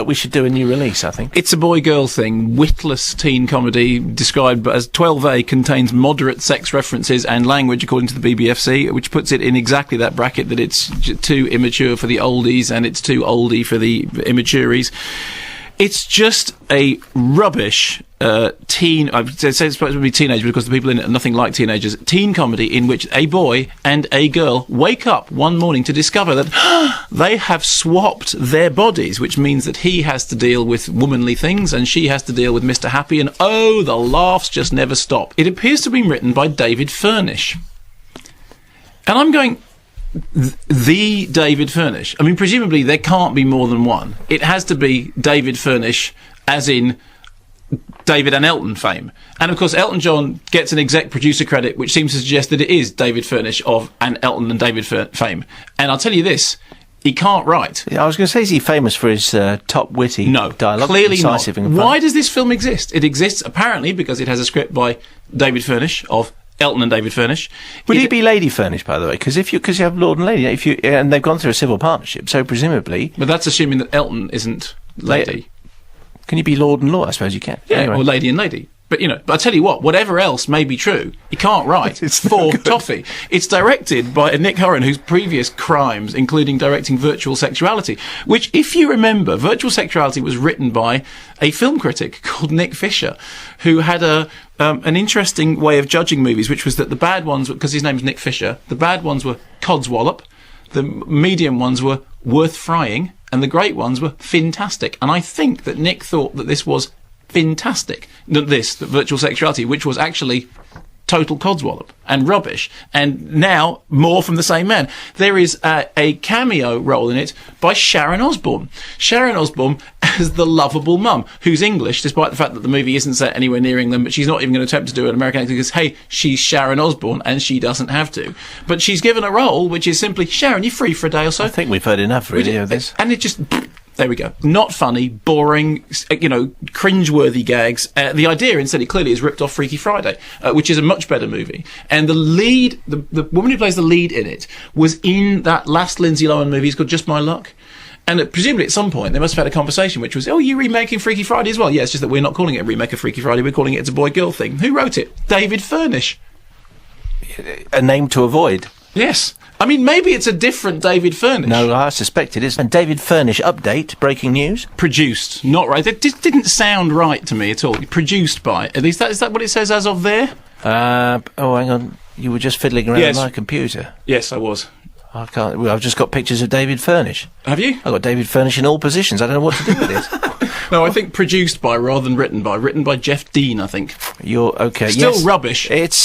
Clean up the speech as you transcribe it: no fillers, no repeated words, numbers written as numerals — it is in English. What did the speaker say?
we should do a new release, I think. It's a boy-girl thing, witless teen comedy described as 12A, contains moderate sex references and language, according to the BBFC, which puts it in exactly that bracket that it's too immature for the oldies and it's too oldie for the immaturies. It's just a rubbish teen... I say it's supposed to be teenage because the people in it are nothing like teenagers. Teen comedy in which a boy and a girl wake up one morning to discover that they have swapped their bodies, which means that he has to deal with womanly things and she has to deal with Mr. Happy, and oh, the laughs just never stop. It appears to have been written by David Furnish. And I'm going... The David Furnish. I mean, presumably there can't be more than one. It has to be David Furnish, as in David and Elton fame. And of course, Elton John gets an exec producer credit, which seems to suggest that it is David Furnish of and Elton and David fame. And I'll tell you this. He can't write. I was going to say, is he famous for his top witty dialogue? Clearly not. Why does this film exist? It exists apparently because it has a script by David Furnish of Elton and David Furnish. Would he be Lady Furnish, by the way? Because you have Lord and Lady, and they've gone through a civil partnership, so presumably... But that's assuming that Elton isn't Lady. Can you be Lord and Lord? I suppose you can. Yeah, anyway. or Lady and Lady. But, but I tell you what, whatever else may be true, he can't write for toffee. It's directed by Nick Hurren, whose previous crimes, including directing Virtual Sexuality, which, if you remember, Virtual Sexuality was written by a film critic called Nick Fisher, who had an interesting way of judging movies, which was that the bad ones, because his name's Nick Fisher, the bad ones were Codswallop, the medium ones were Worth Frying, and the great ones were Fantastic. And I think that Nick thought that this was fantastic, the Virtual Sexuality, which was actually total codswallop and rubbish, and now more from the same man. There is a cameo role in it by Sharon Osbourne. Sharon Osbourne as the lovable mum, who's English, despite the fact that the movie isn't set anywhere near England, but she's not even going to attempt to do an American accent because, hey, she's Sharon Osbourne and she doesn't have to. But she's given a role which is simply, Sharon, you free for a day or so? I think we've heard enough, really, of this. And it just... There we go. Not funny, boring, cringe-worthy gags. The idea, instead, it clearly is ripped off Freaky Friday, which is a much better movie. And the lead, the woman who plays the lead in it, was in that last Lindsay Lohan movie. It's called Just My Luck. And presumably at some point they must have had a conversation which was, oh, you're remaking Freaky Friday as well? Yeah, it's just that we're not calling it a remake of Freaky Friday. We're calling it It's a Boy-Girl Thing. Who wrote it? David Furnish. A name to avoid. Yes. I mean, maybe it's a different David Furnish. No, I suspect it is. And David Furnish update, breaking news. Produced, not right. It didn't sound right to me at all. Produced by, at least is that what it says as of there? Oh, hang on. You were just fiddling around with my computer. Yes, I was. I can't. Well, I've just got pictures of David Furnish. Have you? I've got David Furnish in all positions. I don't know what to do with it. No, I think produced by rather than written by. Written by Jeff Dean, I think. You're okay. Still rubbish. It's